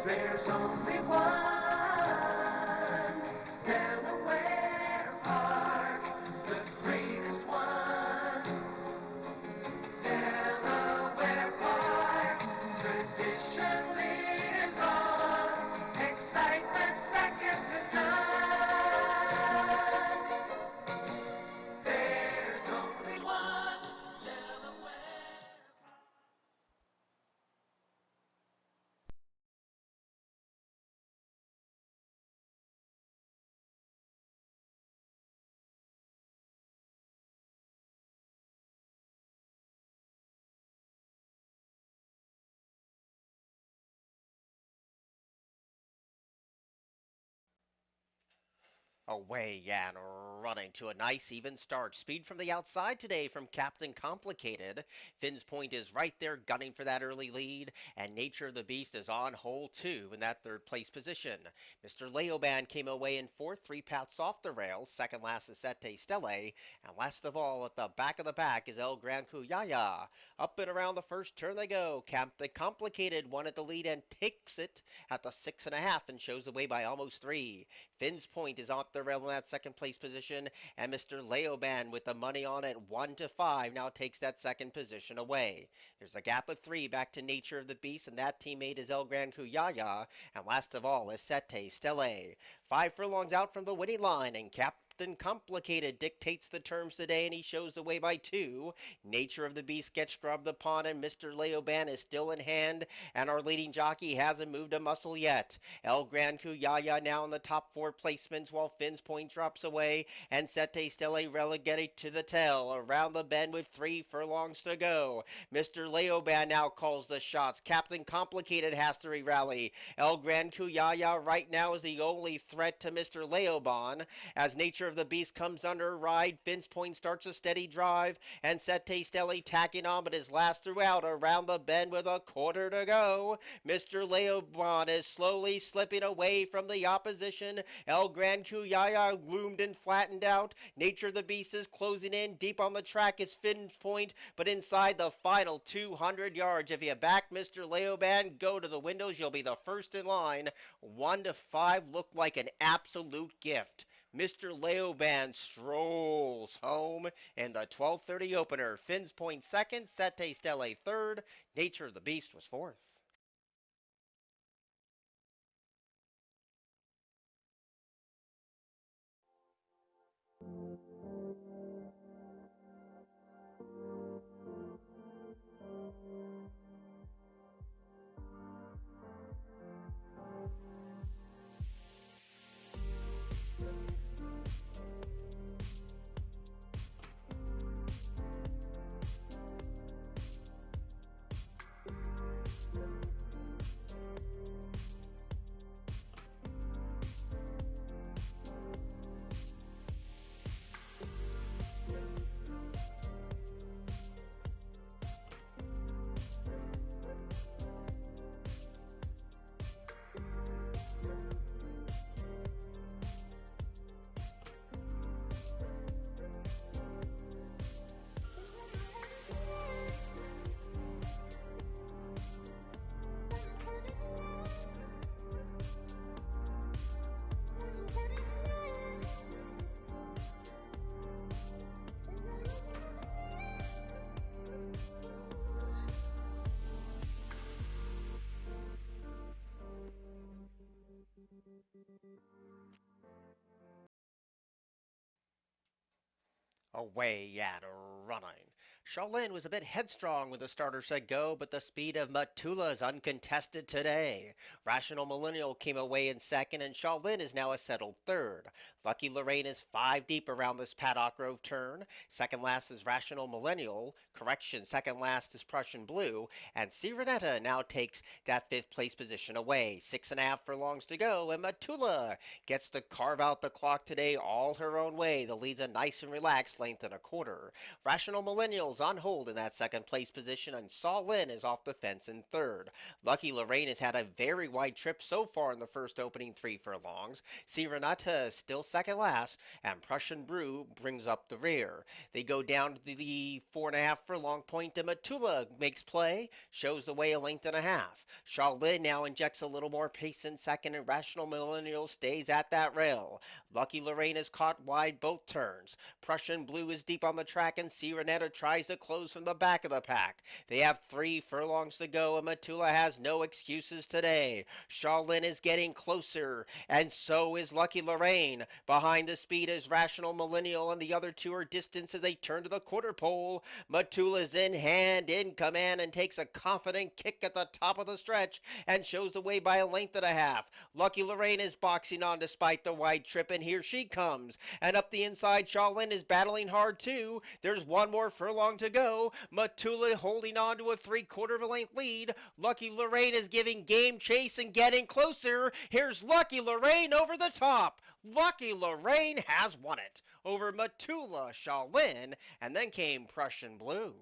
There's only one Delaware Park, the greatest one. Delaware Park, tradition lives on, excitement second to none. There's only one Delaware. Away and running to a nice even start. Speed from the outside today from Captain Complicated. Finn's Point is right there gunning for that early lead, and Nature of the Beast is on hole two in that third place position. Mr. Leoban came away in fourth, 3 paths off the rails. Second last is Sette Stelle, and last of all at the back of the pack is El Gran Cuyaya. Up and around the first turn they go. Captain Complicated won at the lead and takes it at the 6.5 and shows the way by almost 3. Finn's Point is off the rail in that second place position, and Mr. Leoban with the money on it 1-5 now takes that second position away. There's a gap of 3 back to Nature of the Beast, and that teammate is El Gran Cuyaya, and last of all is Sette Stelle. 5 furlongs out from the winning line, and Captain Complicated dictates the terms today, and he shows the way by 2. Nature of the Beast gets scrubbed upon, and Mr. Leoban is still in hand, and our leading jockey hasn't moved a muscle yet. El Gran Cuyaya now in the top 4 placements, while Finn's Point drops away, and Sette Stelle relegated to the tail. Around the bend with 3 furlongs to go. Mr. Leoban now calls the shots. Captain Complicated has to re-rally. El Gran Cuyaya right now is the only threat to Mr. Leoban. As Nature of the Beast comes under ride, Finn's Point starts a steady drive, and Sette Stelle tacking on, but is last throughout. Around the bend with a quarter to go. Mr. Leoban is slowly slipping away from the opposition. El Gran Cuyaya loomed and flattened out. Nature of the Beast is closing in. Deep on the track is Finn's Point, but inside the final 200 yards. If you back Mr. Leoban, go to the windows. You'll be the first in line. 1-5 looked like an absolute gift. Mr. Leoban strolls home in the 12:30 opener. Finn's Point second, Sette Stelle third, Nature of the Beast was fourth. Away and running. Shaolin was a bit headstrong when the starter said go, but the speed of Matula is uncontested today. Rational Millennial came away in second, and Shaolin is now a settled third. Lucky Lorraine is 5 deep around this Paddock Grove turn. Second last is Rational Millennial. Correction, second last is Prussian Blue. And Sirenetta now takes that fifth place position away. 6.5 furlongs to go, and Matula gets to carve out the clock today all her own way. The lead's a nice and relaxed length and a quarter. Rational Millennials Tale's on hold in that second place position, and Saw Lin is off the fence in third. Lucky Lorraine has had a very wide trip so far in the first opening 3 furlongs. Renata is still second last, and Prussian Brew brings up the rear. They go down to the 4.5 furlong point, and Matula makes play, shows the way a length and a half. Shaolin now injects a little more pace in second, and Rational Millennial stays at that rail. Lucky Lorraine is caught wide both turns. Prussian Blue is deep on the track, and Renata tries to close from the back of the pack. They have 3 furlongs to go, and Matula has no excuses today. Shaolin is getting closer, and so is Lucky Lorraine. Behind the speed is Rational Millennial, and the other two are distant as they turn to the quarter pole. Matula's in hand, in command, and takes a confident kick at the top of the stretch and shows the way by a length and a half. Lucky Lorraine is boxing on despite the wide trip, and here she comes. And up the inside, Shaolin is battling hard too. There's 1 more furlong to go. Matula holding on to a 3/4 of a length lead. Lucky Lorraine is giving game chase and getting closer. Here's Lucky Lorraine over the top. Lucky Lorraine has won it over Matula, Shaolin, and then came Prussian Blue.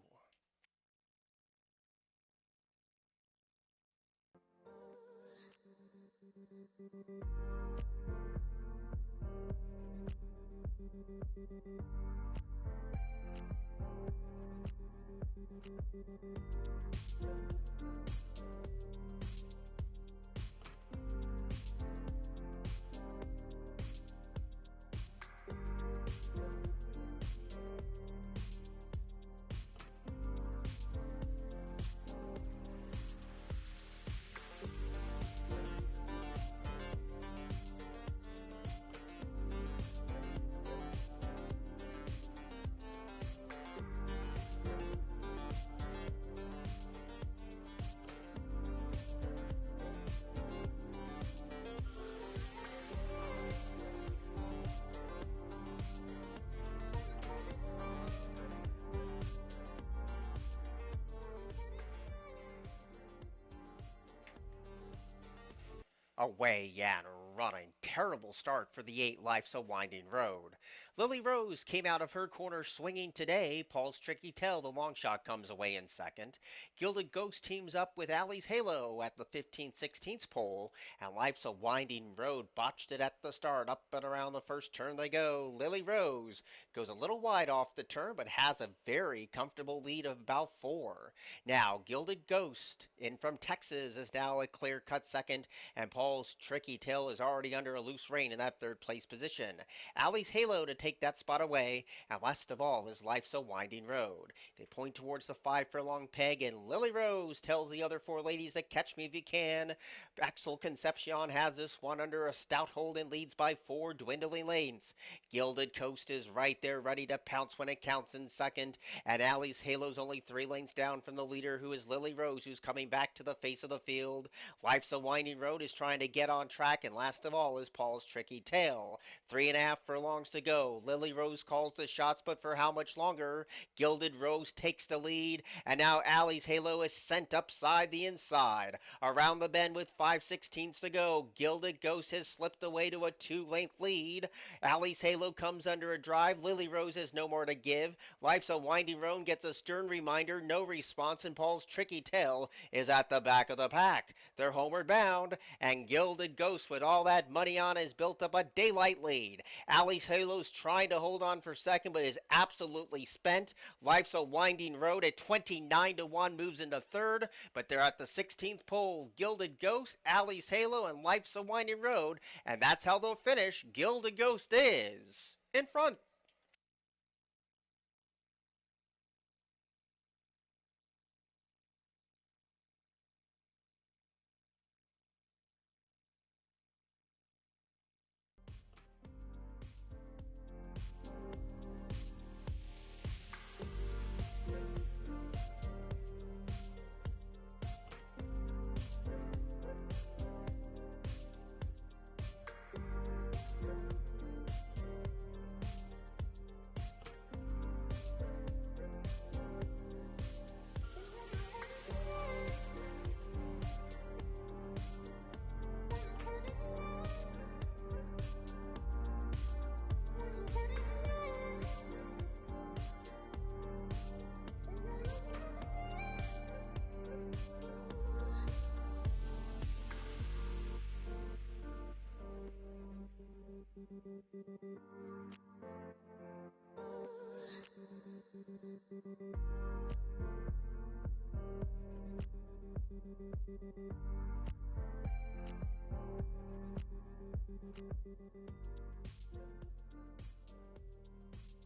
Away, yeah, and running. Terrible start for the 8 Life's a Winding Road. Lily Rose came out of her corner swinging today. Paul's Tricky Tell, the long shot, comes away in second. Gilded Ghost teams up with Allie's Halo at the 15/16 pole. And Life's a Winding Road botched it at the start. Up and around the first turn they go. Lily Rose goes a little wide off the turn, but has a very comfortable lead of about 4. Now, Gilded Ghost, in from Texas, is now a clear-cut second, and Paul's Tricky Tail is already under a loose rein in that third place position. Allie's Halo to take that spot away, and last of all is Life's a Winding Road. They point towards the 5 furlong peg, and Lily Rose tells the other 4 ladies to catch me if you can. Axel Concepcion has this one under a stout hold and leads by 4 dwindling lanes. Gilded Coast is right there ready to pounce when it counts in second, and Allie's Halo's only 3 lanes down from the leader, who is Lily Rose, who's coming back to the face of the field. Life's a Winding Road is trying to get on track, and last of all is Paul's Tricky Tail. 3.5 furlongs to go. Lily Rose calls the shots, but for how much longer? Gilded Rose takes the lead, and now Allie's Halo is sent upside the inside. Around the bend with 5/16 to go. Gilded Ghost has slipped away to a 2-length lead. Allie's Halo comes under a drive. Lily Rose has no more to give. Life's a Winding Road gets a stern reminder, no response, and Paul's Tricky Tail is at the back of the pack. They're homeward bound, and Gilded Ghost, with all that money on, has built up a daylight lead. Allie's Halo's trying to hold on for second, but is absolutely spent. Life's a Winding Road at 29-1 moves into third, but they're at the 16th pole. Gilded Ghost, Allie's Halo, and Life's a Winding Road, and that's how they'll finish. Gilded Ghost is in front.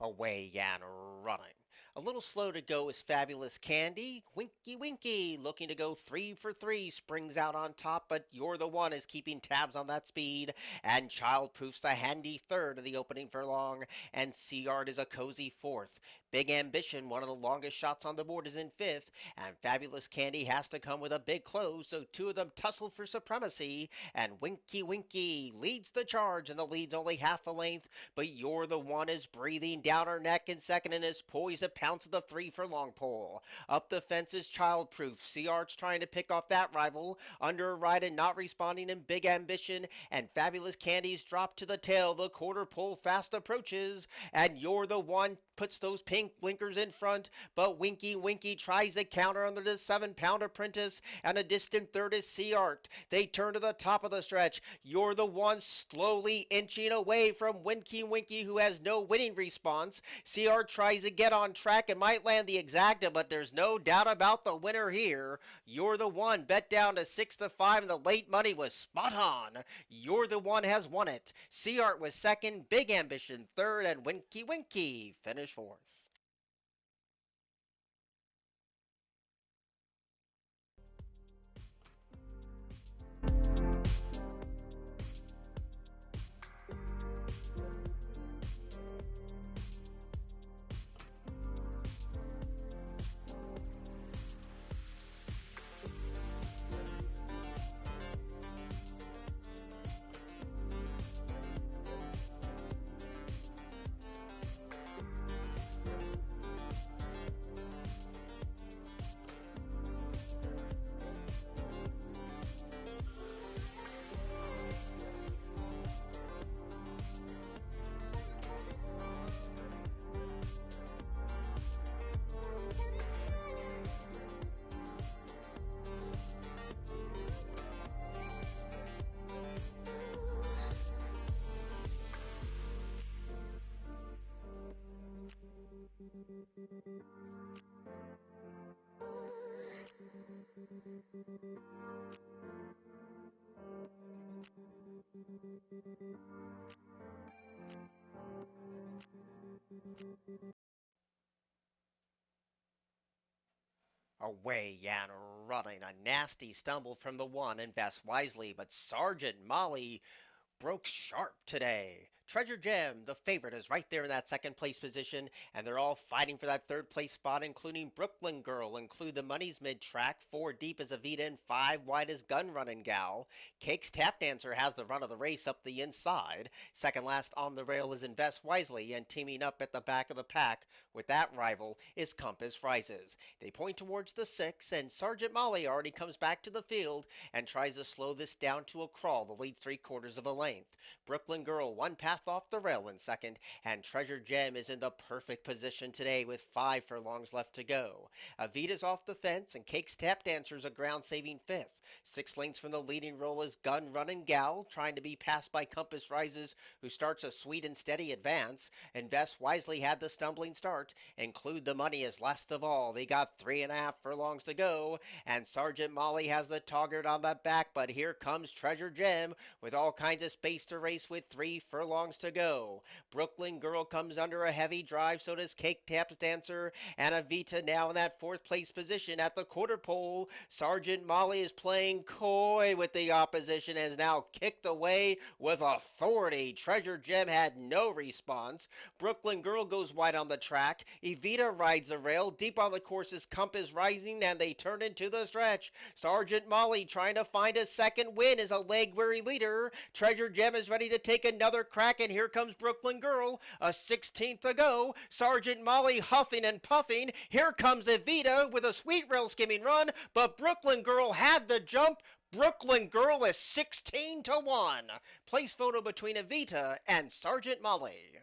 Away and running. A little slow to go is Fabulous Candy. Winky Winky, looking to go 3 for 3, springs out on top, but You're the One is keeping tabs on that speed. And Childproof's a handy third of the opening furlong, and Seaguard is a cozy fourth. Big Ambition, one of the longest shots on the board, is in fifth, and Fabulous Candy has to come with a big close, so two of them tussle for supremacy. And Winky Winky leads the charge, and the lead's only half a length, but You're the One is breathing down her neck in second and is poised to pounce at the 3 furlong pole. Up the fence is Childproof. Sea Arch trying to pick off that rival. Under a ride and not responding in Big Ambition, and Fabulous Candy's drop to the tail. The quarter pole fast approaches, and You're the One puts those pink blinkers in front, but Winky Winky tries to counter under the 7-pound apprentice, and a distant third is Sea Art. They turn to the top of the stretch. You're the One slowly inching away from Winky Winky, who has no winning response. Sea Art tries to get on track and might land the exacta, but there's no doubt about the winner here. You're the One bet down to 6-5, and the late money was spot on. You're the One has won it. Sea Art was second, Big Ambition third, and Winky Winky finished fourth. Away and running. A nasty stumble from the one. Invest wisely, but Sergeant Molly broke sharp today. Treasure Gem, the favorite, is right there in that second place position, and they're all fighting for that third place spot, including Brooklyn Girl. Include the money's mid-track. 4 deep is Avita, and 5 wide is Gun Running Gal. Cake's Tap Dancer has the run of the race up the inside. Second last on the rail is Invest Wisely, and teaming up at the back of the pack with that rival is Compass Rises. They point towards the 6, and Sergeant Molly already comes back to the field and tries to slow this down to a crawl, the lead 3/4 of a length. Brooklyn Girl 1 path off the rail in second, and Treasure Gem is in the perfect position today with 5 furlongs left to go. Avita's off the fence, and Cake's Tap Dancer's a ground-saving 5th. 6 lengths from the leading roll is Gun Running Gal, trying to be passed by Compass Rises, who starts a sweet and steady advance. Invest Wisely had the stumbling start. Include the money as last of all. They got 3.5 furlongs to go, and Sergeant Molly has the target on the back, but here comes Treasure Gem with all kinds of space to race with 3 furlongs to go. Brooklyn Girl comes under a heavy drive, so does Cake Tap Dancer, and Avita now in that 4th place position at the quarter pole. Sergeant Molly is playing coy with the opposition and is now kicked away with authority. Treasure Gem had no response. Brooklyn Girl goes wide on the track. Evita rides the rail. Deep on the course is Compass Rising, and they turn into the stretch. Sergeant Molly trying to find a second win is a leg-weary leader. Treasure Gem is ready to take another crack, and here comes Brooklyn Girl. A 16th to go. Sergeant Molly huffing and puffing. Here comes Evita with a sweet rail skimming run, but Brooklyn Girl had the jump. Brooklyn Girl is 16-1. Place photo between Evita and Sergeant Molly.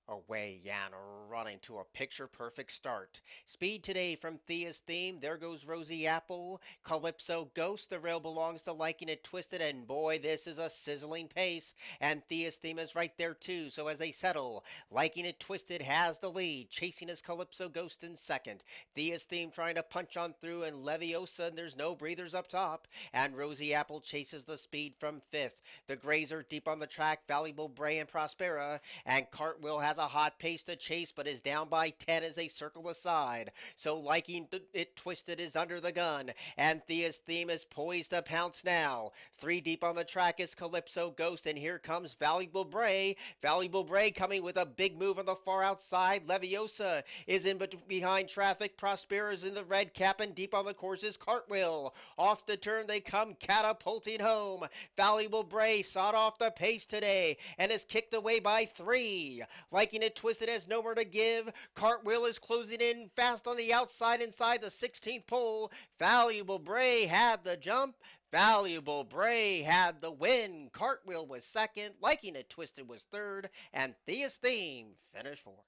Away Yan running to a picture perfect start. Speed today from Thea's theme. There goes Rosie Apple. Calypso Ghost. The rail belongs to Liking It Twisted. And boy, this is a sizzling pace. And Thea's theme is right there too. So as they settle, Liking It Twisted has the lead. Chasing his Calypso Ghost in second. Thea's theme trying to punch on through. And Leviosa, and there's no breathers up top. And Rosie Apple chases the speed from fifth. The Grays are deep on the track. Valuable Bray and Prospera. And Cartwheel has a hot pace to chase, but is down by 10 as they circle the side. So Liking It Twisted is under the gun, and Thea's theme is poised to pounce now. Three deep on the track is Calypso Ghost, and here comes Valuable Bray. Valuable Bray coming with a big move on the far outside. Leviosa is in behind traffic. Prospera is in the red cap, and deep on the course is Cartwheel. Off the turn they come catapulting home. Valuable Bray sawed off the pace today and is kicked away by 3. Liking It Twisted has nowhere to give. Cartwheel is closing in fast on the outside inside the 16th pole. Valuable Bray had the jump. Valuable Bray had the win. Cartwheel was second. Liking It Twisted was third. And Thea's theme finished fourth.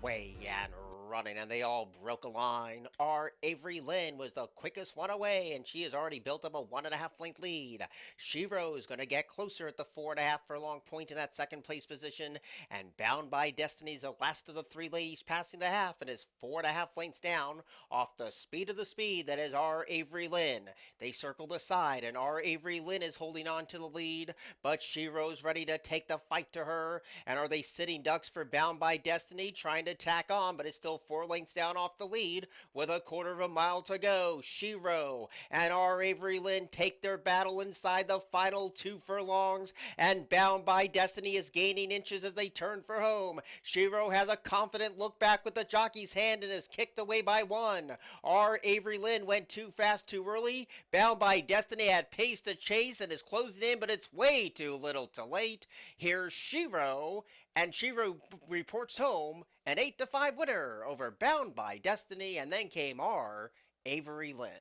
Away and running, and they all broke a line. Our Averie Lynn was the quickest one away, and she has already built up a 1.5 length lead. Shiro is going to get closer at the 4.5 furlong point in that second place position, and Bound by Destiny is the last of the three ladies passing the half and is 4.5 lengths down off the speed of the speed that is our Averie Lynn. They circle the side, and our Averie Lynn is holding on to the lead, but Shiro's ready to take the fight to her. And are they sitting ducks for Bound by Destiny, trying to tack on, but it's still 4 lengths down off the lead with a quarter of a mile to go. Shiro and our Averie Lynn take their battle inside the final 2 furlongs, and Bound by Destiny is gaining inches as they turn for home. Shiro has a confident look back with the jockey's hand and is kicked away by 1. Our Averie Lynn went too fast too early. Bound by Destiny had pace to chase and is closing in, but it's way too little too late. Here's Shiro, and Shiro reports home an 8-5 winner over Bound by Destiny, and then came our Averie Lynn.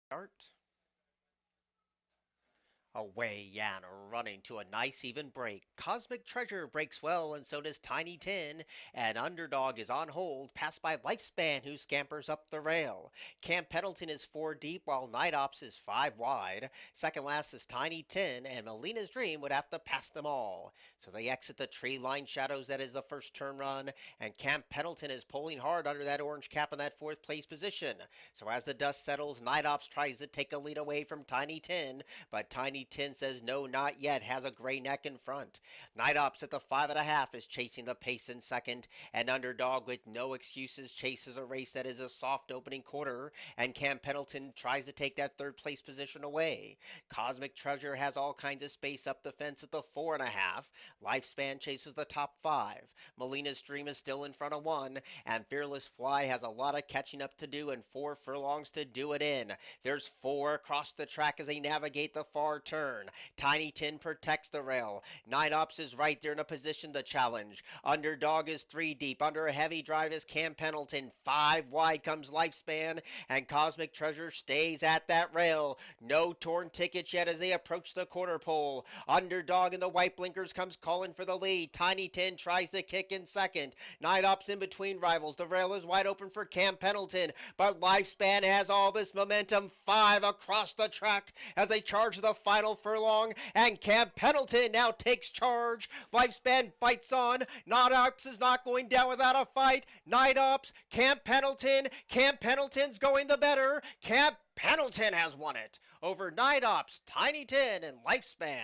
Start. Away Yan running to a nice even break. Cosmic Treasure breaks well, and so does Tiny Tin. And Underdog is on hold, passed by Lifespan, who scampers up the rail. Camp Pendleton is 4 deep, while Night Ops is 5 wide. Second last is Tiny Tin, and Melina's Dream would have to pass them all. So they exit the tree line shadows. That is the first turn run, and Camp Pendleton is pulling hard under that orange cap in that 4th place position. So as the dust settles, Night Ops tries to take a lead away from Tiny Tin, but Tiny Tin says no, not yet, has a gray neck in front. Night Ops at the 5.5 is chasing the pace in second, and Underdog with no excuses chases a race that is a soft opening quarter, and Camp Pendleton tries to take that 3rd place position away. Cosmic Treasure has all kinds of space up the fence at the 4.5. Lifespan chases the top 5. Melina's Dream is still in front of 1, and Fearless Fly has a lot of catching up to do and 4 furlongs to do it in. There's 4 across the track as they navigate the far turn. Tiny Tin protects the rail. Night Ops is right there in a position to challenge. Underdog is 3 deep. Under a heavy drive is Camp Pendleton. 5 wide comes Lifespan, and Cosmic Treasure stays at that rail. No torn tickets yet as they approach the quarter pole. Underdog in the white blinkers comes calling for the lead. Tiny Tin tries to kick in second. Night Ops in between rivals. The rail is wide open for Camp Pendleton, but Lifespan has all this momentum. 5 across the track as they charge the final furlong, and Camp Pendleton now takes charge. Lifespan fights on. Night Ops is not going down without a fight. Night Ops, Camp Pendleton. Camp Pendleton's going the better. Camp Pendleton has won it over Night Ops, Tiny Tin, and Lifespan.